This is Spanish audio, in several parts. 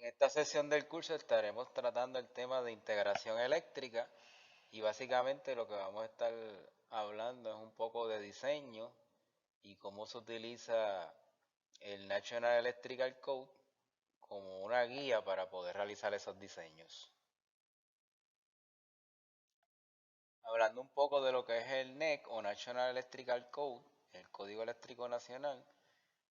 En esta sesión del curso estaremos tratando el tema de integración eléctrica y básicamente lo que vamos a estar hablando es un poco de diseño y cómo se utiliza el National Electrical Code como una guía para poder realizar esos diseños. Hablando un poco de lo que es el NEC o National Electrical Code, el Código Eléctrico Nacional,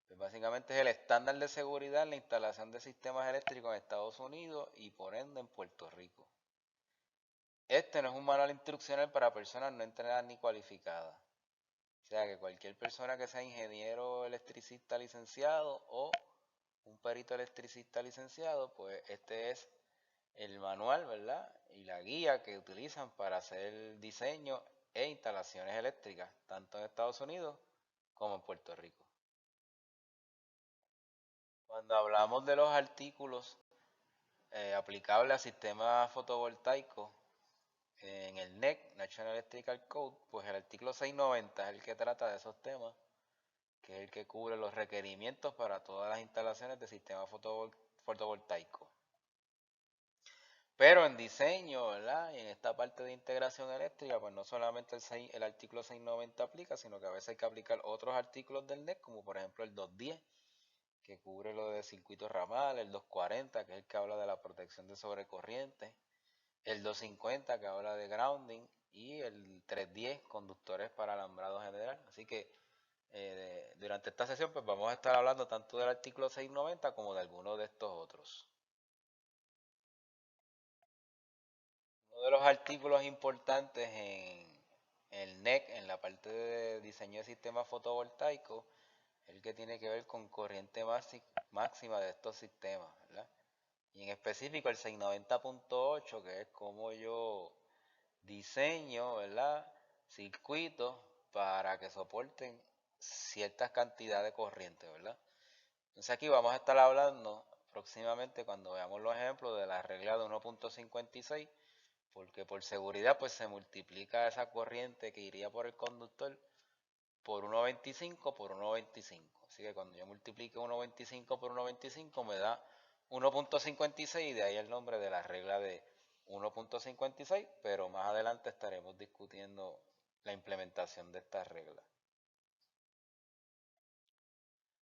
pues básicamente es el estándar de seguridad en la instalación de sistemas eléctricos en Estados Unidos y por ende en Puerto Rico. Este no es un manual instruccional para personas no entrenadas ni cualificadas. O sea que cualquier persona que sea ingeniero electricista licenciado o un perito electricista licenciado, pues este es el manual, ¿verdad? Y la guía que utilizan para hacer diseño e instalaciones eléctricas, tanto en Estados Unidos como en Puerto Rico. Cuando hablamos de los artículos aplicables a sistemas fotovoltaicos, en el NEC, National Electrical Code, pues el artículo 690 es el que trata de esos temas, que es el que cubre los requerimientos para todas las instalaciones de sistemas fotovoltaicos. Pero en diseño, ¿verdad? Y en esta parte de integración eléctrica, pues no solamente el artículo 690 aplica, sino que a veces hay que aplicar otros artículos del NEC, como por ejemplo el 210, que cubre lo de circuitos ramal, el 240, que es el que habla de la protección de sobrecorriente, el 250 que habla de grounding y el 310 conductores para alambrado general. Así que durante esta sesión pues vamos a estar hablando tanto del artículo 690 como de algunos de estos otros. Uno de los artículos importantes en el NEC, en la parte de diseño de sistemas fotovoltaicos, es el que tiene que ver con corriente máxima de estos sistemas, ¿verdad? Y en específico el 690.8, que es como yo diseño, ¿verdad? Circuitos para que soporten ciertas cantidades de corriente, ¿verdad? Entonces aquí vamos a estar hablando próximamente cuando veamos los ejemplos de la regla de 1.56, porque por seguridad pues se multiplica esa corriente que iría por el conductor por 1.25 por 1.25. Así que cuando yo multiplique 1.25 por 1.25 me da 1.56 y de ahí el nombre de la regla de 1.56, pero más adelante estaremos discutiendo la implementación de esta regla.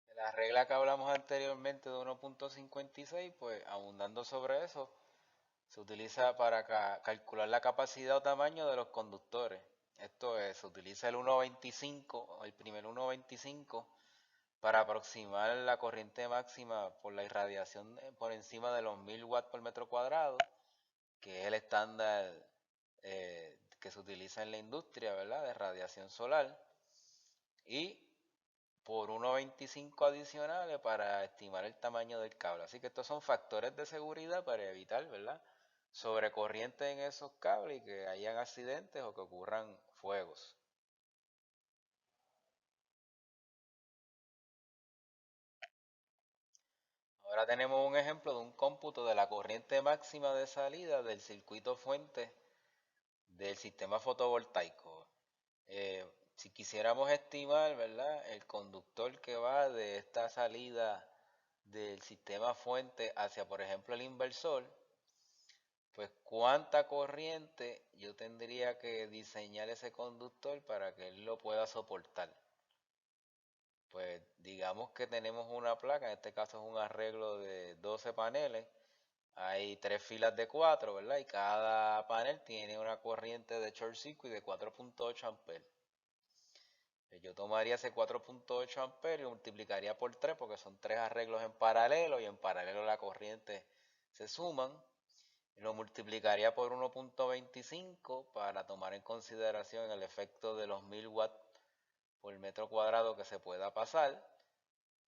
De la regla que hablamos anteriormente de 1.56, pues abundando sobre eso, se utiliza para calcular la capacidad o tamaño de los conductores. Esto es, se utiliza el 1.25, el primer 1.25 para aproximar la corriente máxima por la irradiación por encima de los 1000 watts por metro cuadrado, que es el estándar que se utiliza en la industria, ¿verdad? De radiación solar. Y por 1.25 adicionales para estimar el tamaño del cable. Así que estos son factores de seguridad para evitar, ¿verdad? Sobrecorriente en esos cables y que hayan accidentes o que ocurran fuegos. Ahora tenemos un ejemplo de un cómputo de la corriente máxima de salida del circuito fuente del sistema fotovoltaico. Si quisiéramos estimar, ¿verdad? El conductor que va de esta salida del sistema fuente hacia, por ejemplo, el inversor, pues cuánta corriente yo tendría que diseñar ese conductor para que él lo pueda soportar. Pues digamos que tenemos una placa, en este caso es un arreglo de 12 paneles, hay 3 filas de 4, ¿verdad? Y cada panel tiene una corriente de short circuit de 4.8 amperes. Yo tomaría ese 4.8 amperes y multiplicaría por 3 porque son 3 arreglos en paralelo y en paralelo la corriente se suman. Lo multiplicaría por 1.25 para tomar en consideración el efecto de los 1000 watts por metro cuadrado que se pueda pasar.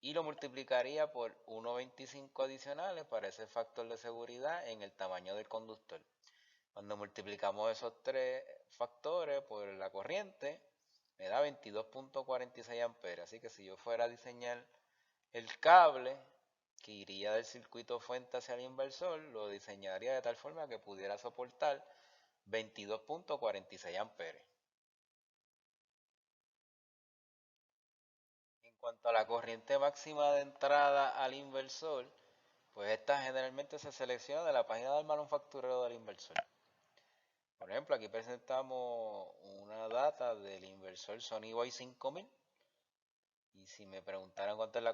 Y lo multiplicaría por 1.25 adicionales para ese factor de seguridad en el tamaño del conductor. Cuando multiplicamos esos tres factores por la corriente, me da 22.46 amperes. Así que si yo fuera a diseñar el cable que iría del circuito fuente hacia el inversor, lo diseñaría de tal forma que pudiera soportar 22.46 amperes. En cuanto a la corriente máxima de entrada al inversor, Pues esta generalmente se selecciona de la página del manufacturero del inversor. Por ejemplo, aquí presentamos una data del inversor Sony Y5000. Y si me preguntaran cuánto es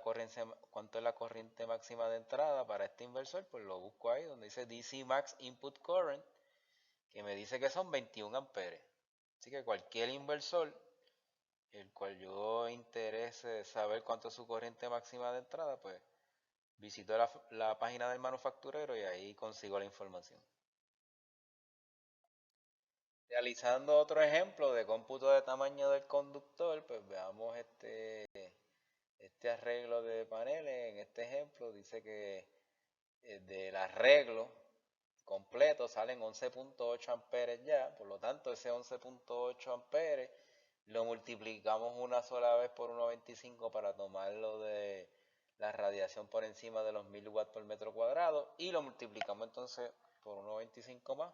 la corriente máxima de entrada para este inversor, pues lo busco ahí donde dice DC Max Input Current, que me dice que son 21 amperes. Así que cualquier inversor, el cual yo interese saber cuánto es su corriente máxima de entrada, pues visito la página del manufacturero y ahí consigo la información. Realizando otro ejemplo de cómputo de tamaño del conductor, pues veamos este arreglo de paneles. En este ejemplo dice que del arreglo completo salen 11.8 amperes ya, por lo tanto ese 11.8 amperes lo multiplicamos una sola vez por 1.25 para tomarlo de la radiación por encima de los 1000 watts por metro cuadrado y lo multiplicamos entonces por 1.25 más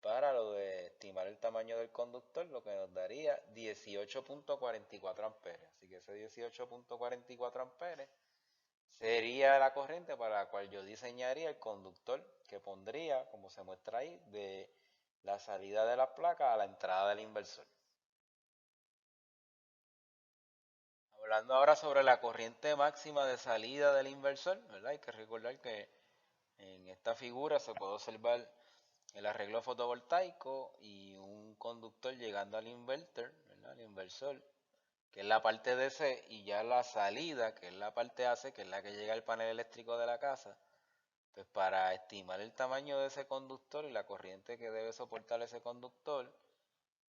para lo de estimar el tamaño del conductor, lo que nos daría 18.44 amperes. Así que ese 18.44 amperes sería la corriente para la cual yo diseñaría el conductor que pondría, como se muestra ahí, de la salida de la placa a la entrada del inversor. Hablando ahora sobre la corriente máxima de salida del inversor, ¿verdad? Hay que recordar que en esta figura se puede observar el arreglo fotovoltaico y un conductor llegando al inverter, ¿verdad? Al inversor, que es la parte DC, y ya la salida, que es la parte AC, que es la que llega al panel eléctrico de la casa. Pues para estimar el tamaño de ese conductor y la corriente que debe soportar ese conductor,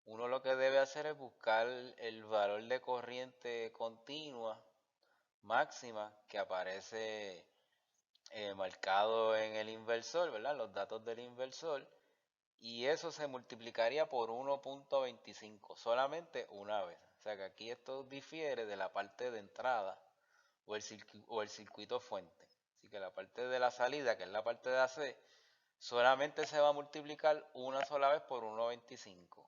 uno lo que debe hacer es buscar el valor de corriente continua máxima que aparece marcado en el inversor, ¿verdad? Los datos del inversor. Y eso se multiplicaría por 1.25 solamente una vez. O sea que aquí esto difiere de la parte de entrada o el circuito fuente. Así que la parte de la salida, que es la parte de AC, solamente se va a multiplicar una sola vez por 1.25.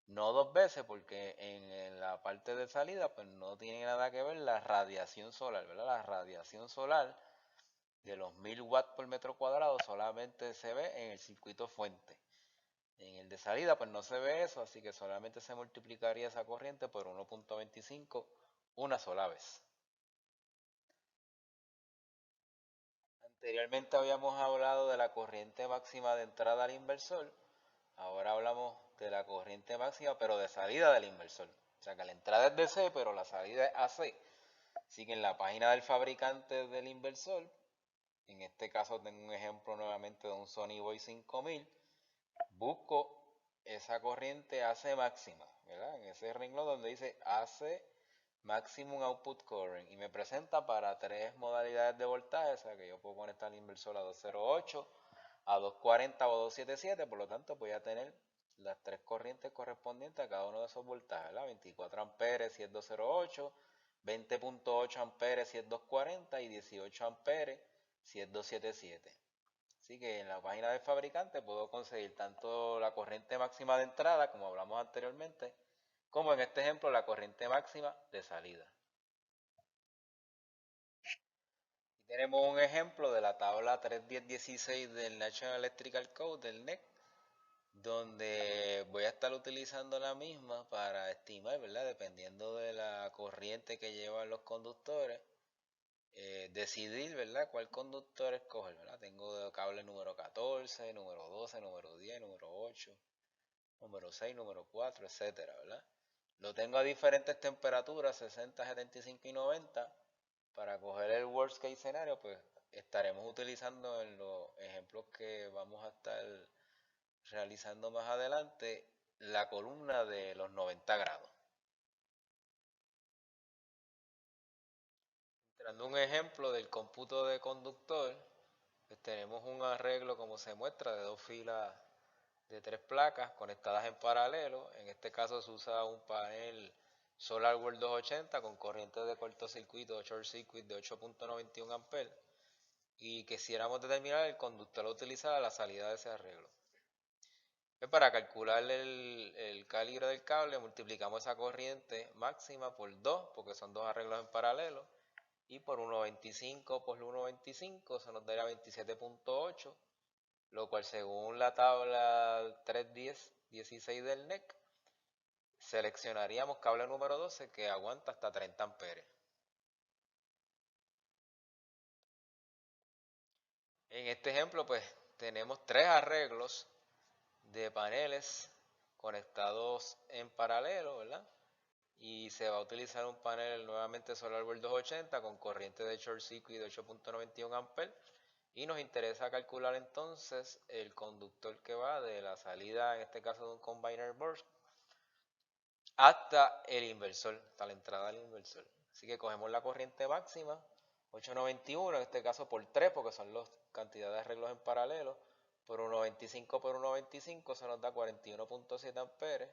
No dos veces, porque en la parte de salida pues no tiene nada que ver la radiación solar, ¿verdad? La radiación solar de los 1000 watts por metro cuadrado solamente se ve en el circuito fuente. En el de salida pues no se ve eso, así que solamente se multiplicaría esa corriente por 1.25 una sola vez. Anteriormente habíamos hablado de la corriente máxima de entrada al inversor, ahora hablamos de la corriente máxima pero de salida del inversor. O sea que la entrada es DC pero la salida es AC. Así que en la página del fabricante del inversor, en este caso tengo un ejemplo nuevamente de un Sony Y5000, busco esa corriente AC máxima, ¿verdad? En ese renglón donde dice AC Maximum Output Current y me presenta para tres modalidades de voltaje, o sea que yo puedo conectar el inversor a 208, a 240 o a 277, por lo tanto voy a tener las tres corrientes correspondientes a cada uno de esos voltajes, ¿verdad? 24 amperes si es 208, 20.8 amperes si es 240 y 18 amperes si es 277. Así que en la página del fabricante puedo conseguir tanto la corriente máxima de entrada, como hablamos anteriormente, como en este ejemplo la corriente máxima de salida. Aquí tenemos un ejemplo de la tabla 3.10.16 del National Electrical Code, del NEC, donde voy a estar utilizando la misma para estimar, ¿verdad? Dependiendo de la corriente que llevan los conductores, decidir, ¿verdad? Cuál conductor escoger, ¿verdad? Tengo cable número 14, número 12, número 10, número 8, número 6, número 4, etcétera, ¿verdad? Lo tengo a diferentes temperaturas, 60, 75 y 90. Para coger el worst case scenario, pues estaremos utilizando en los ejemplos que vamos a estar realizando más adelante la columna de los 90 grados. Entrando un ejemplo del cómputo de conductor, pues tenemos un arreglo como se muestra de dos filas de tres placas conectadas en paralelo. En este caso se usa un panel SolarWorld 280 con corriente de cortocircuito o short circuit de 8.91 amperes y quisiéramos determinar el conductor a utilizar a la salida de ese arreglo. Pues para calcular el calibre del cable multiplicamos esa corriente máxima por 2 porque son dos arreglos en paralelo y por 1.25 por 1.25 se nos daría 27.8, lo cual según la tabla 3.10.16 del NEC, seleccionaríamos cable número 12 que aguanta hasta 30 amperes. En este ejemplo pues tenemos tres arreglos de paneles conectados en paralelo, ¿verdad? Y se va a utilizar un panel nuevamente SolarWorld 280 con corriente de short circuit de 8.91 amperes y nos interesa calcular entonces el conductor que va de la salida, en este caso de un combiner board, hasta el inversor, hasta la entrada del inversor. Así que cogemos la corriente máxima, 891, en este caso por 3, porque son las cantidades de arreglos en paralelo, por 1.25 por 1.25 se nos da 41.7 amperes.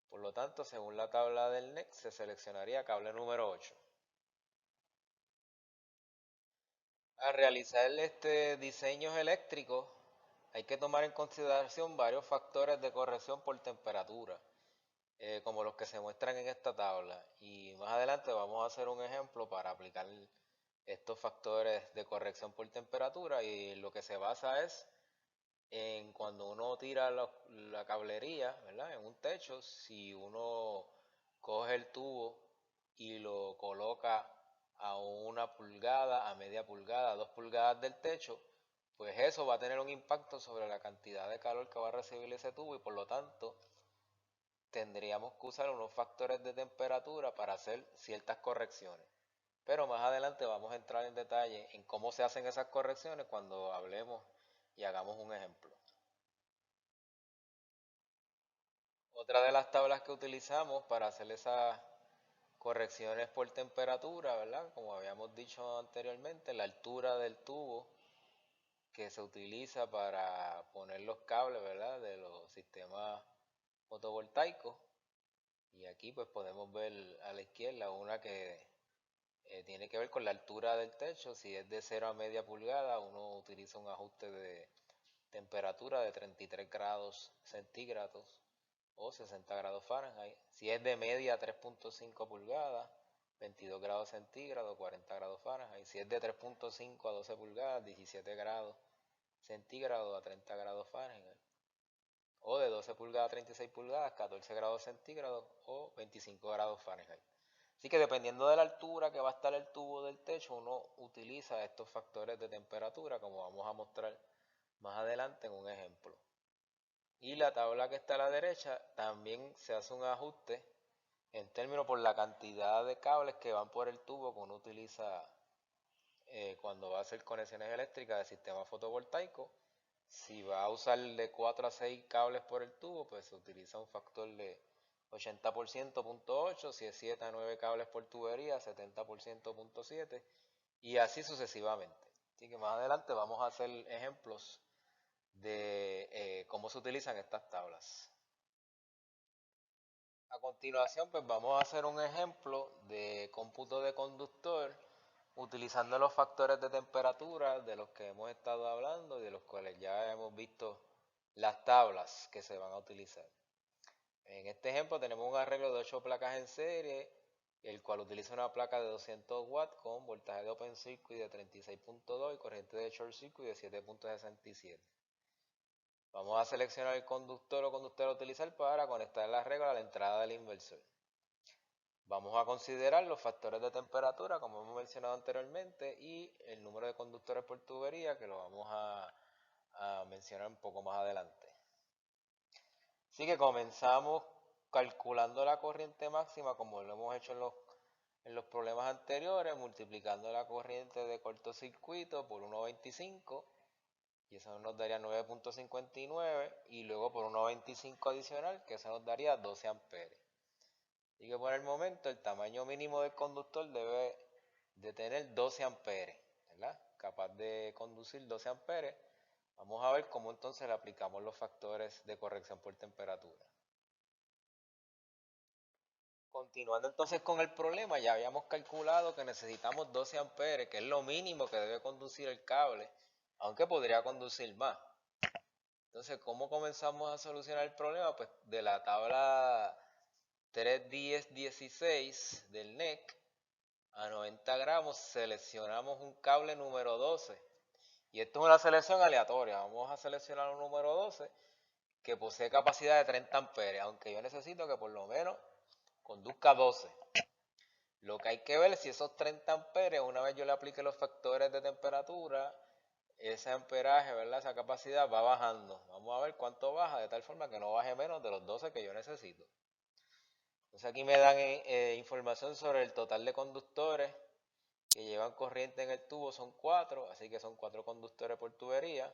Por lo tanto, según la tabla del NEC, se seleccionaría cable número 8. Al realizar diseños eléctricos, hay que tomar en consideración varios factores de corrección por temperatura, como los que se muestran en esta tabla. Y más adelante vamos a hacer un ejemplo para aplicar estos factores de corrección por temperatura, y lo que se basa es en cuando uno tira la cablería, ¿verdad? En un techo, si uno coge el tubo y lo coloca a 1 pulgada, a media pulgada, a 2 pulgadas del techo, pues eso va a tener un impacto sobre la cantidad de calor que va a recibir ese tubo, y por lo tanto tendríamos que usar unos factores de temperatura para hacer ciertas correcciones. Pero más adelante vamos a entrar en detalle en cómo se hacen esas correcciones cuando hablemos y hagamos un ejemplo. Otra de las tablas que utilizamos para hacer esas correcciones por temperatura, ¿verdad? Como habíamos dicho anteriormente, la altura del tubo que se utiliza para poner los cables, ¿verdad? De los sistemas fotovoltaicos. Y aquí pues podemos ver a la izquierda una que tiene que ver con la altura del techo. Si es de 0 a media pulgada, uno utiliza un ajuste de temperatura de 33 grados centígrados o 60 grados Fahrenheit. Si es de media, 3.5 pulgadas, 22 grados centígrados, 40 grados Fahrenheit. Si es de 3.5 a 12 pulgadas, 17 grados centígrados a 30 grados Fahrenheit. O de 12 pulgadas a 36 pulgadas, 14 grados centígrados o 25 grados Fahrenheit. Así que dependiendo de la altura que va a estar el tubo del techo, uno utiliza estos factores de temperatura, como vamos a mostrar más adelante en un ejemplo. Y la tabla que está a la derecha también se hace un ajuste en términos por la cantidad de cables que van por el tubo que uno utiliza cuando va a hacer conexiones eléctricas de sistema fotovoltaico. Si va a usar de 4 a 6 cables por el tubo, pues se utiliza un factor de 80% punto 8, si es 7 a 9 cables por tubería, 70% punto 7, y así sucesivamente. Así que más adelante vamos a hacer ejemplos de cómo se utilizan estas tablas. A continuación, pues vamos a hacer un ejemplo de cómputo de conductor utilizando los factores de temperatura de los que hemos estado hablando y de los cuales ya hemos visto las tablas que se van a utilizar. En este ejemplo tenemos un arreglo de 8 placas en serie, el cual utiliza una placa de 200 watts con voltaje de open circuit de 36.2 y corriente de short circuit de 7.67. Vamos a seleccionar el conductor o conductora a utilizar para conectar el arreglo a la entrada del inversor. Vamos a considerar los factores de temperatura, como hemos mencionado anteriormente, y el número de conductores por tubería, que lo vamos a mencionar un poco más adelante. Así que comenzamos calculando la corriente máxima, como lo hemos hecho en los problemas anteriores, multiplicando la corriente de cortocircuito por 1.25, y eso nos daría 9.59, y luego por 1.25 adicional, que eso nos daría 12 amperes. Así que por el momento el tamaño mínimo del conductor debe de tener 12 amperes, ¿verdad? Capaz de conducir 12 amperes. Vamos a ver cómo entonces le aplicamos los factores de corrección por temperatura. Continuando entonces con el problema, ya habíamos calculado que necesitamos 12 amperes, que es lo mínimo que debe conducir el cable, aunque podría conducir más. Entonces, ¿cómo comenzamos a solucionar el problema? Pues de la tabla 3.10.16 del NEC, a 90 gramos seleccionamos un cable número 12. Y esto es una selección aleatoria. Vamos a seleccionar un número 12 que posee capacidad de 30 amperes, aunque yo necesito que por lo menos conduzca 12. Lo que hay que ver es si esos 30 amperes, una vez yo le aplique los factores de temperatura, ese amperaje, ¿verdad? Esa capacidad va bajando. Vamos a ver cuánto baja, de tal forma que no baje menos de los 12 que yo necesito. Entonces aquí me dan información sobre el total de conductores que llevan corriente en el tubo, son 4, así que son 4 conductores por tubería.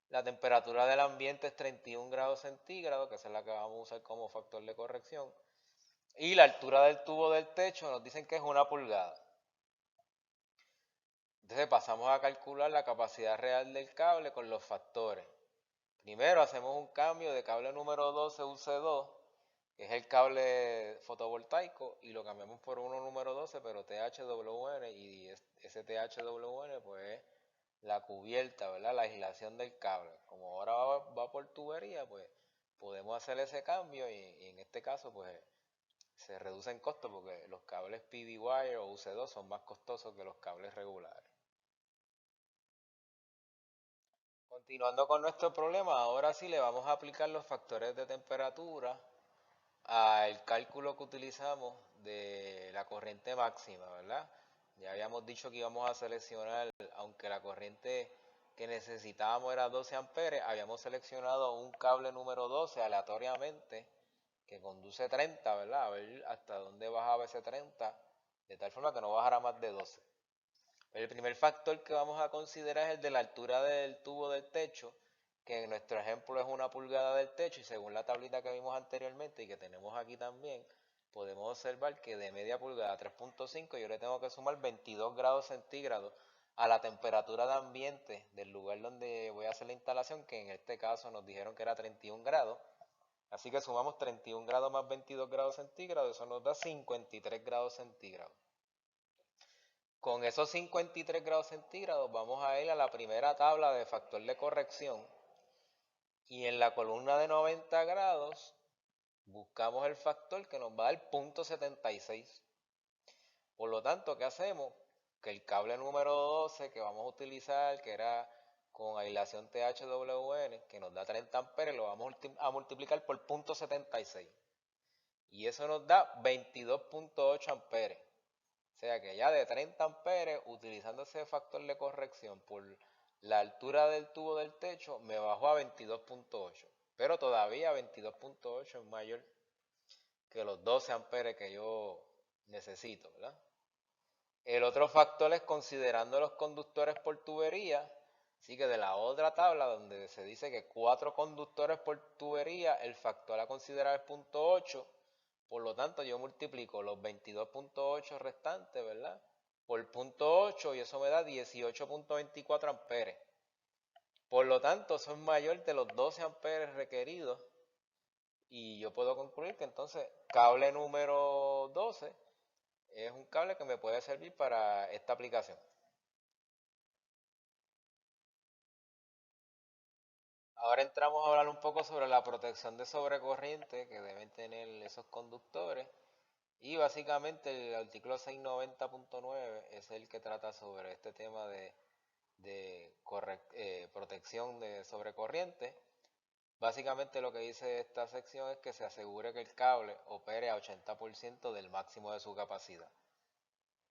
La temperatura del ambiente es 31 grados centígrados, que es la que vamos a usar como factor de corrección. Y la altura del tubo del techo nos dicen que es 1 pulgada. Entonces pasamos a calcular la capacidad real del cable con los factores. Primero hacemos un cambio de cable número 12 UC2, que es el cable fotovoltaico, y lo cambiamos por uno número 12, pero THWN, y ese THWN pues es la cubierta, ¿verdad? La aislación del cable. Como ahora va por tubería, pues podemos hacer ese cambio y en este caso pues se reduce en costo porque los cables PV Wire o UC2 son más costosos que los cables regulares. Continuando con nuestro problema, ahora sí le vamos a aplicar los factores de temperatura al cálculo que utilizamos de la corriente máxima, ¿verdad? Ya habíamos dicho que íbamos a seleccionar, aunque la corriente que necesitábamos era 12 amperes, habíamos seleccionado un cable número 12 aleatoriamente que conduce 30, ¿verdad? A ver hasta dónde bajaba ese 30, de tal forma que no bajara más de 12. El primer factor que vamos a considerar es el de la altura del tubo del techo, que en nuestro ejemplo es 1 pulgada del techo, y según la tablita que vimos anteriormente y que tenemos aquí también, podemos observar que de media pulgada a 3.5 yo le tengo que sumar 22 grados centígrados a la temperatura de ambiente del lugar donde voy a hacer la instalación, que en este caso nos dijeron que era 31 grados. Así que sumamos 31 grados más 22 grados centígrados, eso nos da 53 grados centígrados. Con esos 53 grados centígrados vamos a ir a la primera tabla de factor de corrección y en la columna de 90 grados buscamos el factor que nos va a dar 0.76. Por lo tanto, ¿qué hacemos? Que el cable número 12 que vamos a utilizar, que era con aislación THWN, que nos da 30 amperes, lo vamos a multiplicar por 0.76. Y eso nos da 22.8 amperes. O sea que ya de 30 amperes, utilizando ese factor de corrección por la altura del tubo del techo, me bajó a 22.8. Pero todavía 22.8 es mayor que los 12 amperes que yo necesito, ¿verdad? El otro factor es considerando los conductores por tubería. Así que de la otra tabla donde se dice que 4 conductores por tubería, el factor a considerar es 0.8. Por lo tanto, yo multiplico los 22.8 restantes, ¿verdad? Por 0.8 y eso me da 18.24 amperes. Por lo tanto, eso es mayor de los 12 amperes requeridos. Y yo puedo concluir que entonces cable número 12 es un cable que me puede servir para esta aplicación. Ahora entramos a hablar un poco sobre la protección de sobrecorriente que deben tener esos conductores. Y básicamente el artículo 690.9 es el que trata sobre este tema de protección de sobrecorriente. Básicamente lo que dice esta sección es que se asegure que el cable opere a 80% del máximo de su capacidad.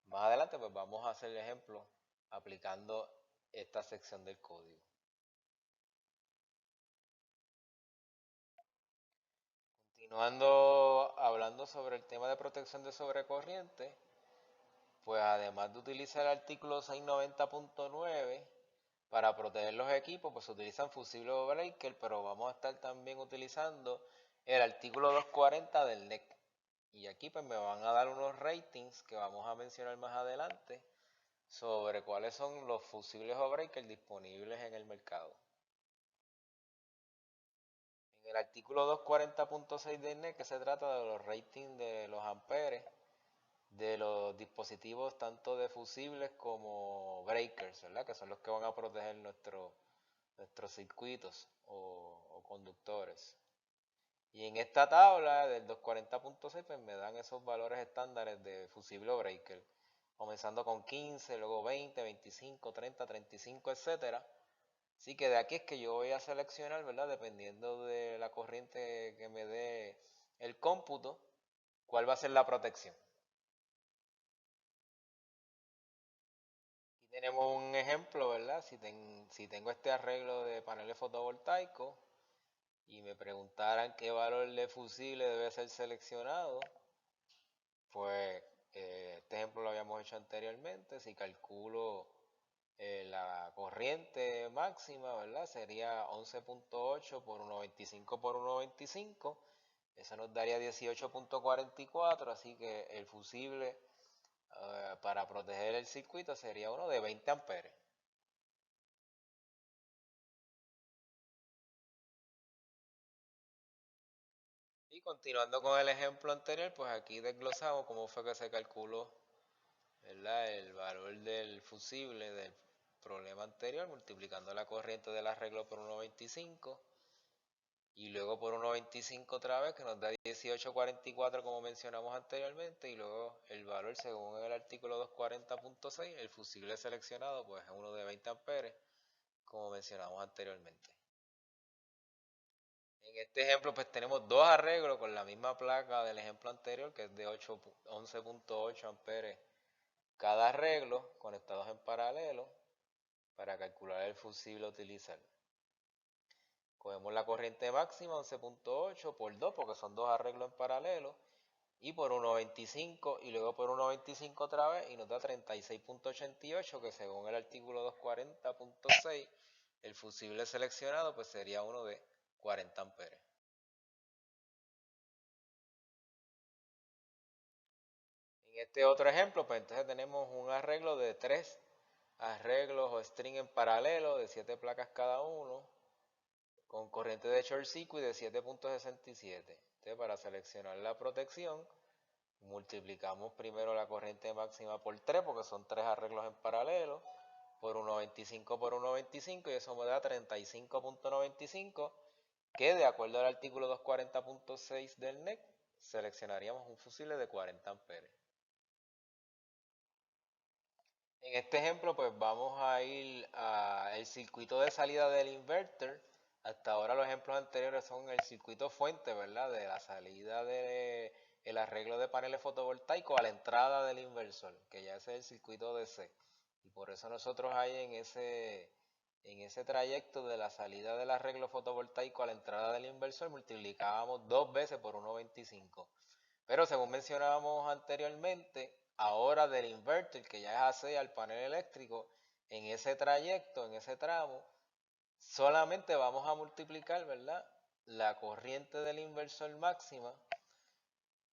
Más adelante pues vamos a hacer el ejemplo aplicando esta sección del código. Continuando hablando sobre el tema de protección de sobrecorriente, pues además de utilizar el artículo 690.9 para proteger los equipos, pues se utilizan fusibles o breakers, pero vamos a estar también utilizando el artículo 240 del NEC. Y aquí pues me van a dar unos ratings que vamos a mencionar más adelante sobre cuáles son los fusibles o breakers disponibles en el mercado. En el artículo 240.6 del NEC que se trata de los ratings de los amperes de los dispositivos tanto de fusibles como breakers, ¿verdad? Que son los que van a proteger nuestros circuitos o conductores. Y en esta tabla del 240.6 pues me dan esos valores estándares de fusible o breaker. comenzando con 15, luego 20, 25, 30, 35, etcétera. Así que de aquí es que yo voy a seleccionar, ¿verdad? Dependiendo de la corriente que me dé el cómputo, cuál va a ser la protección. Aquí tenemos un ejemplo, ¿verdad? Si tengo este arreglo de paneles fotovoltaicos y me preguntaran qué valor de fusible debe ser seleccionado, pues este ejemplo lo habíamos hecho anteriormente. Si calculo la corriente máxima, ¿verdad? Sería 11.8 por 1.25 por 1.25. Eso nos daría 18.44, así que el fusible para proteger el circuito sería uno de 20 amperes. Y continuando con el ejemplo anterior, pues aquí desglosamos cómo fue que se calculó, ¿verdad?, el valor del fusible del problema anterior, multiplicando la corriente del arreglo por 1.25 y luego por 1.25 otra vez, que nos da 18.44 como mencionamos anteriormente, y luego el valor según el artículo 240.6, el fusible seleccionado pues es uno de 20 amperes, como mencionamos anteriormente. En este ejemplo pues tenemos dos arreglos con la misma placa del ejemplo anterior, que es de 11.8 amperes cada arreglo, conectados en paralelo para calcular el fusible a utilizar. Cogemos la corriente máxima 11.8 por 2 porque son dos arreglos en paralelo y por 1.25 y luego por 1.25 otra vez y nos da 36.88, que según el artículo 240.6 el fusible seleccionado pues sería uno de 40 amperes. En este otro ejemplo pues entonces tenemos un arreglo de tres arreglos o string en paralelo de 7 placas cada uno con corriente de short circuit de 7.67. Entonces, para seleccionar la protección, multiplicamos primero la corriente máxima por 3, porque son tres arreglos en paralelo, por 1.25 por 1.25, y eso me da 35.95, que de acuerdo al artículo 240.6 del NEC, seleccionaríamos un fusible de 40 amperes. En este ejemplo, pues vamos a ir al circuito de salida del inverter. Hasta ahora los ejemplos anteriores son el circuito fuente, ¿verdad? De la salida del arreglo de paneles fotovoltaicos a la entrada del inversor, que ya ese es el circuito DC. Y por eso nosotros ahí en ese trayecto de la salida del arreglo fotovoltaico a la entrada del inversor multiplicábamos dos veces por 1.25. Pero según mencionábamos anteriormente, ahora del inverter, que ya es AC al panel eléctrico, en ese trayecto, en ese tramo, solamente vamos a multiplicar, ¿verdad?, la corriente del inversor máxima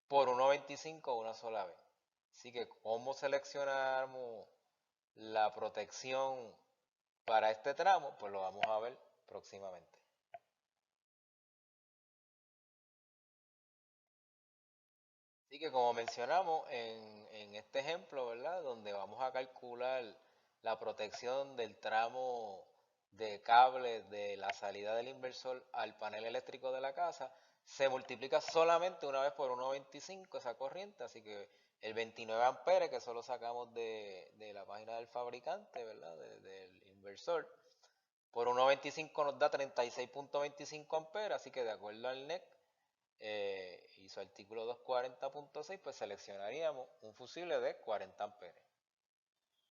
por 1.25 una sola vez. Así que, ¿cómo seleccionamos la protección para este tramo? Pues lo vamos a ver próximamente. Así que como mencionamos en este ejemplo, ¿verdad? Donde vamos a calcular la protección del tramo de cable de la salida del inversor al panel eléctrico de la casa, se multiplica solamente una vez por 1.25 esa corriente, así que el 29 amperes, que eso lo sacamos de la página del fabricante, ¿verdad? Del inversor, por 1.25 nos da 36.25 amperes, así que de acuerdo al NEC, y su artículo 240.6, pues seleccionaríamos un fusible de 40 amperes.